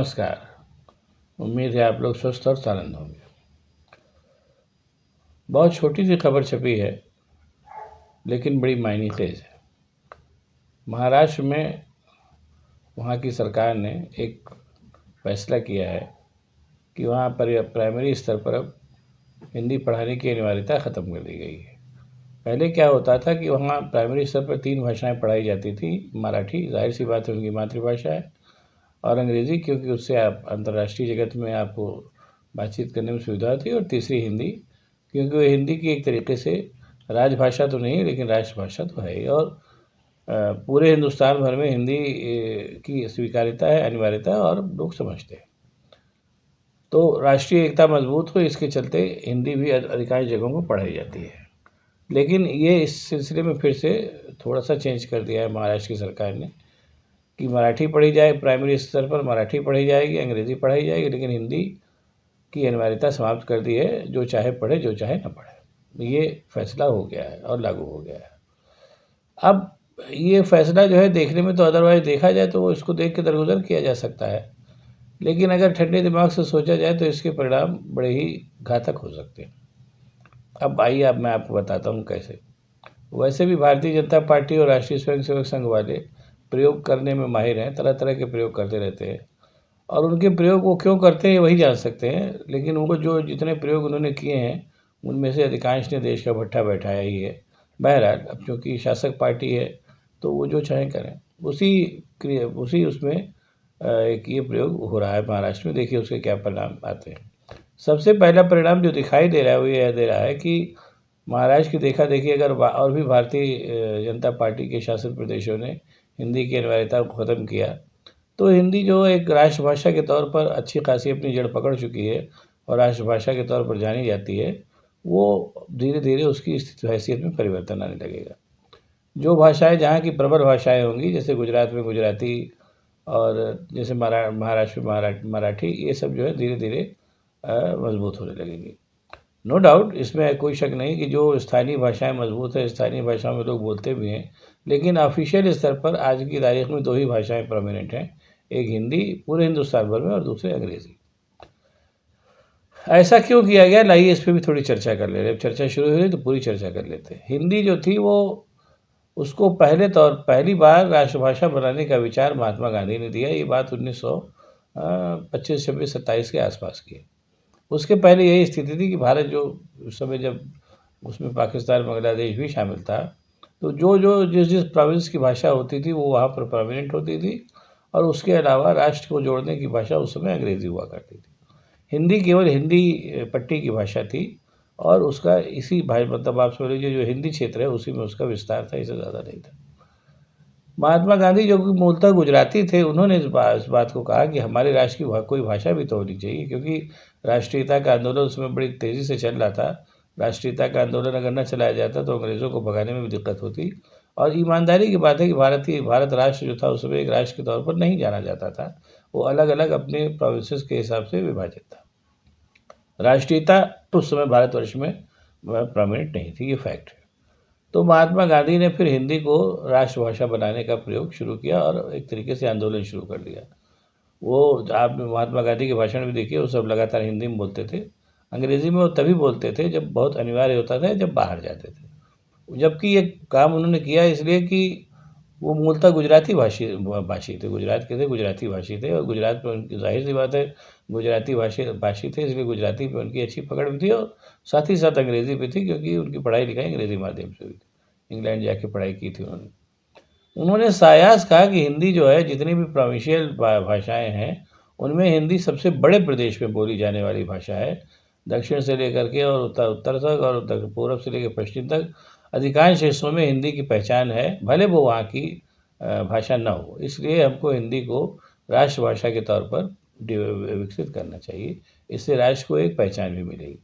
नमस्कार। उम्मीद है आप लोग स्वस्थ और आनंद होंगे। बहुत छोटी सी खबर छपी है, लेकिन बड़ी मायने खेज है। महाराष्ट्र में वहाँ की सरकार ने एक फैसला किया है कि वहाँ पर प्राइमरी स्तर पर अब हिंदी पढ़ाने की अनिवार्यता ख़त्म कर दी गई है। पहले क्या होता था कि वहाँ प्राइमरी स्तर पर 3 भाषाएं पढ़ाई जाती थी। मराठी, जाहिर सी बात है, उनकी मातृभाषा है, और अंग्रेज़ी, क्योंकि उससे आप अंतर्राष्ट्रीय जगत में आपको बातचीत करने में सुविधा होती है, और तीसरी हिंदी, क्योंकि वो हिंदी की एक तरीके से राजभाषा तो नहीं लेकिन राष्ट्रभाषा तो है ही। और पूरे हिंदुस्तान भर में हिंदी की स्वीकार्यता है, अनिवार्यता है, और लोग समझते हैं। तो राष्ट्रीय एकता मजबूत हो, इसके चलते हिंदी भी अधिकांश जगहों को पढ़ाई जाती है। लेकिन ये इस सिलसिले में फिर से थोड़ा सा चेंज कर दिया है महाराष्ट्र की सरकार ने कि मराठी पढ़ी जाए, प्राइमरी स्तर पर मराठी पढ़ी जाएगी, अंग्रेज़ी पढ़ाई जाएगी, लेकिन हिंदी की अनिवार्यता समाप्त कर दी है। जो चाहे पढ़े, जो चाहे न पढ़े। ये फैसला हो गया है और लागू हो गया है। अब ये फैसला जो है, देखने में तो अदरवाइज़ देखा जाए तो वो इसको देख के दरगुजर किया जा सकता है, लेकिन अगर ठंडे दिमाग से सोचा जाए तो इसके परिणाम बड़े ही घातक हो सकते हैं। अब आइए, अब मैं आपको बताता हूँ कैसे। वैसे भी भारतीय जनता पार्टी और राष्ट्रीय स्वयंसेवक संघ वाले प्रयोग करने में माहिर हैं, तरह तरह के प्रयोग करते रहते हैं, और उनके प्रयोग वो क्यों करते हैं वही जान सकते हैं। लेकिन वो जो जितने प्रयोग उन्होंने किए हैं, उनमें से अधिकांश ने देश का भट्ठा बैठाया ही है। बहरहाल, अब चूँकि शासक पार्टी है तो वो जो चाहें करें, उसी उसमें एक ये प्रयोग हो रहा है महाराष्ट्र में। देखिए उसके क्या परिणाम आते हैं। सबसे पहला परिणाम जो दिखाई दे रहा है वो यह दे रहा है कि महाराष्ट्र की देखा देखी अगर और भी भारतीय जनता पार्टी के शासित प्रदेशों ने हिंदी की अनिवार्यता को ख़त्म किया, तो हिंदी जो एक राष्ट्रभाषा के तौर पर अच्छी खासी अपनी जड़ पकड़ चुकी है और राष्ट्रभाषा के तौर पर जानी जाती है, वो धीरे धीरे उसकी हैसियत में परिवर्तन आने लगेगा। जो भाषाएं जहाँ की प्रबल भाषाएं होंगी, जैसे गुजरात में गुजराती, और जैसे महाराष्ट्र में मराठी, ये सब जो है धीरे धीरे मजबूत होने लगेंगी। नो डाउट, इसमें कोई शक नहीं कि जो स्थानीय भाषाएं मजबूत है, स्थानीय भाषाओं में लोग बोलते भी हैं, लेकिन ऑफिशियल स्तर पर आज की तारीख में 2 ही भाषाएं प्रोमिनेंट हैं, एक हिंदी पूरे हिंदुस्तान भर में और दूसरे अंग्रेज़ी। ऐसा क्यों किया गया, लाइए इस पर भी थोड़ी चर्चा कर ले रहे। अब चर्चा शुरू हुई तो पूरी चर्चा कर लेते हैं। हिंदी जो थी वो उसको पहली बार राष्ट्रभाषा बनाने का विचार महात्मा गांधी ने दिया। ये बात 1925, 26, 27 के आसपास की है। उसके पहले यही स्थिति थी कि भारत जो उस समय, जब उसमें पाकिस्तान, बांग्लादेश भी शामिल था, तो जिस जिस प्रोविंस की भाषा होती थी वो वहाँ पर प्रोमिनेंट होती थी, और उसके अलावा राष्ट्र को जोड़ने की भाषा उस समय अंग्रेज़ी हुआ करती थी। हिंदी केवल हिंदी पट्टी की भाषा थी, और उसका इसी भाई मतलब आप समझ लीजिए जो हिंदी क्षेत्र है उसी में उसका विस्तार था, इससे ज़्यादा नहीं था। महात्मा गांधी जो कि मूलतः गुजराती थे, उन्होंने इस बात को कहा कि हमारे राष्ट्र की कोई भाषा भी तो होनी चाहिए, क्योंकि राष्ट्रीयता का आंदोलन उसमें बड़ी तेज़ी से चल रहा था। राष्ट्रीयता का आंदोलन अगर न चलाया जाता तो अंग्रेज़ों को भगाने में भी दिक्कत होती। और ईमानदारी की बात है कि भारत राष्ट्र जो था उस समय एक राष्ट्र के तौर पर नहीं जाना जाता था, वो अलग अलग अपने प्रोविंसेस के हिसाब से विभाजित था। राष्ट्रीयता उस समय भारतवर्ष में परमानेंट नहीं थी, ये फैक्ट है। तो महात्मा गांधी ने फिर हिंदी को राष्ट्रभाषा बनाने का प्रयोग शुरू किया और एक तरीके से आंदोलन शुरू कर दिया। वो आप महात्मा गांधी के भाषण भी देखिए, वो सब लगातार हिंदी में बोलते थे। अंग्रेज़ी में वो तभी बोलते थे जब बहुत अनिवार्य होता था, जब बाहर जाते थे। जबकि ये काम उन्होंने किया इसलिए कि वो मूलतः गुजराती भाषी थे, गुजरात के थे, गुजराती भाषी थे, और गुजरात में उनकी जाहिर सी बात है गुजराती भाषी थे, इसलिए गुजराती पे उनकी अच्छी पकड़ भी थी, और साथ ही साथ अंग्रेज़ी भी थी, क्योंकि उनकी पढ़ाई लिखाई अंग्रेज़ी माध्यम से हुई थी। इंग्लैंड जाके पढ़ाई की थी उन्होंने। उन्होंने सायास कहा कि हिंदी जो है, जितनी भी प्रोविंशियल भाषाएं हैं, उनमें हिंदी सबसे बड़े प्रदेश में बोली जाने वाली भाषा है। दक्षिण से लेकर के और उत्तर तक, और पूर्व से लेकर पश्चिम तक अधिकांश हिस्सों में हिंदी की पहचान है, भले वो वहाँ की भाषा न हो। इसलिए हमको हिंदी को राष्ट्रभाषा के तौर पर विकसित करना चाहिए, इससे राष्ट्र को एक पहचान भी मिलेगी।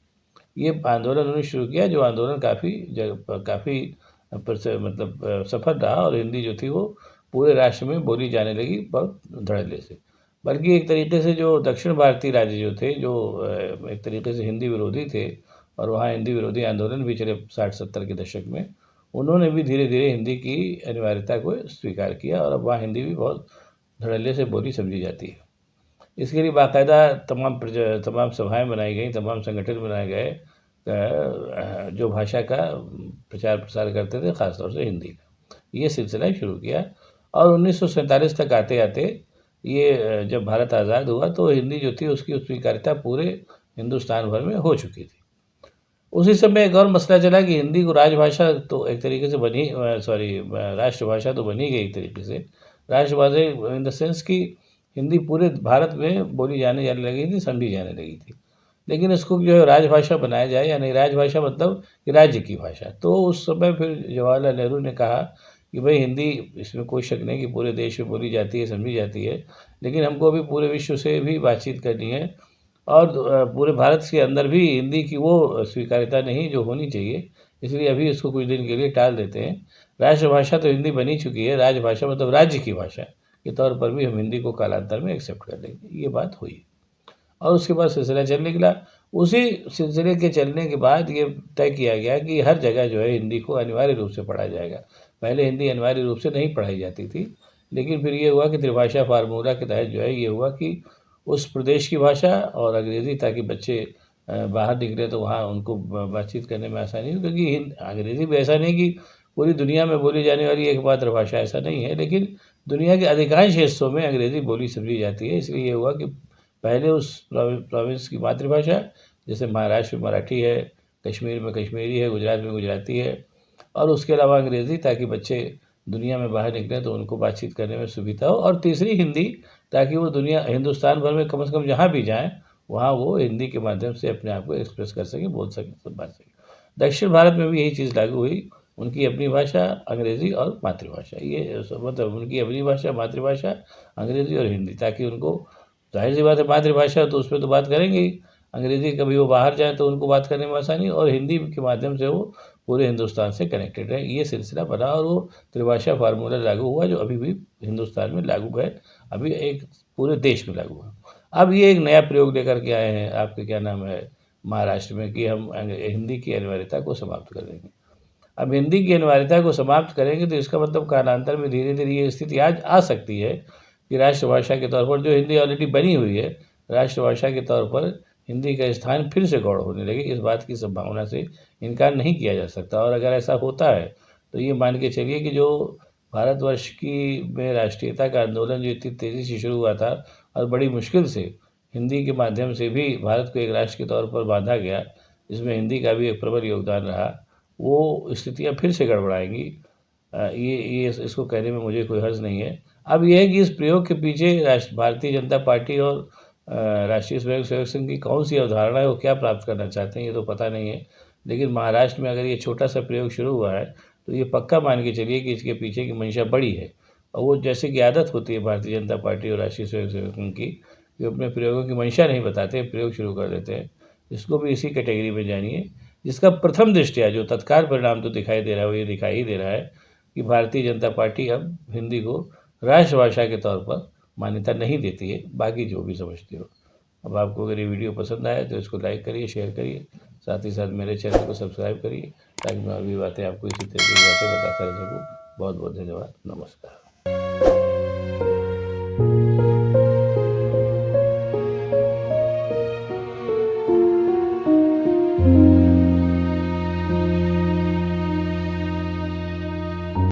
ये आंदोलन उन्होंने शुरू किया, जो आंदोलन काफ़ी मतलब सफल रहा, और हिंदी जो थी वो पूरे राष्ट्र में बोली जाने लगी बहुत धड़ल्ले से। बल्कि एक तरीके से जो दक्षिण भारतीय राज्य जो थे, जो एक तरीके से हिंदी विरोधी थे, और वहाँ हिंदी विरोधी आंदोलन भी चले 60-70 के दशक में, उन्होंने भी धीरे धीरे हिंदी की अनिवार्यता को स्वीकार किया, और अब वहाँ हिंदी भी बहुत धड़ल्ले से बोली समझी जाती है। इसके लिए बाकायदा तमाम सभाएँ बनाई गई, तमाम संगठन बनाए गए जो भाषा का प्रचार प्रसार करते थे, ख़ास तौर से हिंदी का। ये सिलसिला शुरू किया और 1947 तक आते-आते ये जब भारत आज़ाद हुआ तो हिंदी जो थी उसकी स्वीकार्यता पूरे हिंदुस्तान भर में हो चुकी थी। उसी समय एक और मसला चला कि हिंदी को राजभाषा तो एक तरीके से राष्ट्रभाषा तो बनी गई एक तरीके से। राष्ट्रभाषा इन द सेंस कि हिंदी पूरे भारत में बोली जाने लगी थी, समझी जाने लगी थी। लेकिन इसको जो है राजभाषा बनाया जाए या नहीं, राजभाषा मतलब कि राज्य की भाषा। तो उस समय फिर जवाहरलाल नेहरू ने कहा कि भाई हिंदी, इसमें कोई शक नहीं कि पूरे देश में बोली जाती है, समझी जाती है, लेकिन हमको अभी पूरे विश्व से भी बातचीत करनी है और पूरे भारत के अंदर भी हिंदी की वो स्वीकार्यता नहीं जो होनी चाहिए, इसलिए अभी इसको कुछ दिन के लिए टाल देते हैं। राष्ट्रभाषा तो हिंदी बनी चुकी है, राजभाषा मतलब राज्य की भाषा के तौर पर भी हम हिंदी को कालांतर में एक्सेप्ट कर लेंगे। ये बात हुई और उसके बाद सिलसिला चलने लगा। उसी सिलसिले के चलने के बाद ये तय किया गया कि हर जगह जो है हिंदी को अनिवार्य रूप से पढ़ा जाएगा। पहले हिंदी अनिवार्य रूप से नहीं पढ़ाई जाती थी, लेकिन फिर ये हुआ कि त्रिभाषा फार्मूला के तहत जो है ये हुआ कि उस प्रदेश की भाषा और अंग्रेज़ी, ताकि बच्चे बाहर निकले तो वहाँ उनको बातचीत करने में आसानी हो, क्योंकि अंग्रेज़ी भी ऐसा नहीं कि पूरी दुनिया में बोली जाने वाली एकमात्र भाषा, ऐसा नहीं है, लेकिन दुनिया के अधिकांश हिस्सों में अंग्रेज़ी बोली समझी जाती है। इसलिए ये हुआ कि पहले उस प्रोविंस की मातृभाषा, जैसे महाराष्ट्र में मराठी है, कश्मीर में कश्मीरी है, गुजरात में गुजराती है और उसके अलावा अंग्रेज़ी, ताकि बच्चे दुनिया में बाहर निकलें तो उनको बातचीत करने में सुविधा हो, और तीसरी हिंदी, ताकि वो हिंदुस्तान भर में कम से कम जहाँ भी जाएँ वहाँ वो हिंदी के माध्यम से अपने आप को एक्सप्रेस कर सकें, बोल सकें, सब बात सकें। दक्षिण भारत में भी यही चीज़ लागू हुई। उनकी अपनी भाषा अंग्रेज़ी और मातृभाषा, ये मतलब उनकी अपनी भाषा मातृभाषा अंग्रेज़ी और हिंदी, ताकि उनको, ज़ाहिर सी बात है मातृभाषा तो उसमें तो बात करेंगे ही, अंग्रेज़ी कभी वो बाहर जाएँ तो उनको बात करने में आसानी, और हिंदी के माध्यम से वो पूरे हिंदुस्तान से कनेक्टेड है। ये सिलसिला बना और वो त्रिभाषा फार्मूला लागू हुआ, जो अभी भी हिंदुस्तान में लागू है, अभी एक पूरे देश में लागू है। अब ये एक नया प्रयोग लेकर के आए हैं, आपके क्या नाम है, महाराष्ट्र में, कि हम हिंदी की अनिवार्यता को समाप्त कर देंगे। अब हिंदी की अनिवार्यता को समाप्त करेंगे तो इसका मतलब कालांतर में धीरे-धीरे ये स्थिति आज आ सकती है कि राष्ट्रभाषा के तौर पर, जो हिंदी ऑलरेडी बनी हुई है, राष्ट्रभाषा के तौर पर हिंदी का स्थान फिर से गौड़ होने लगे। इस बात की संभावना से इनकार नहीं किया जा सकता, और अगर ऐसा होता है तो ये मान के चलिए कि जो भारतवर्ष की में राष्ट्रीयता का आंदोलन जो इतनी तेज़ी से शुरू हुआ था और बड़ी मुश्किल से हिंदी के माध्यम से भी भारत को एक राष्ट्र के तौर पर बांधा गया, इसमें हिंदी का भी एक प्रबल योगदान रहा, वो स्थितियाँ फिर से गड़बड़ाएँगी। ये इसको कहने में मुझे कोई हर्ज नहीं है। अब ये है कि इस प्रयोग के पीछे भारतीय जनता पार्टी और राष्ट्रीय स्वयंसेवक संघ की कौन-सी अवधारणा है, वो क्या प्राप्त करना चाहते हैं, ये तो पता नहीं है। लेकिन महाराष्ट्र में अगर ये छोटा-सा प्रयोग शुरू हुआ है, तो ये पक्का मान के चलिए कि इसके पीछे की मंशा बड़ी है। और वो जैसे कि आदत होती है भारतीय जनता पार्टी और राष्ट्रीय स्वयंसेवक संघ की, कि अपने प्रयोगों की मंशा नहीं बताते, प्रयोग शुरू कर देते हैं। इसको भी इसी कैटेगरी में जानिए, जिसका प्रथम दृष्टया जो तत्काल परिणाम तो दिखाई दे रहा है, वो ये दिखाई ही दे रहा है कि भारतीय जनता पार्टी अब हिंदी को राष्ट्रभाषा के तौर पर मान्यता नहीं देती है, बाकी जो भी समझती हो। अब आपको अगर ये वीडियो पसंद आए तो इसको लाइक करिए, शेयर करिए, साथ ही साथ मेरे चैनल को सब्सक्राइब करिए, ताकि मैं और भी बातें आपको इसी तरीके की बातें बताता रह सकूँ। बहुत बहुत धन्यवाद। नमस्कार।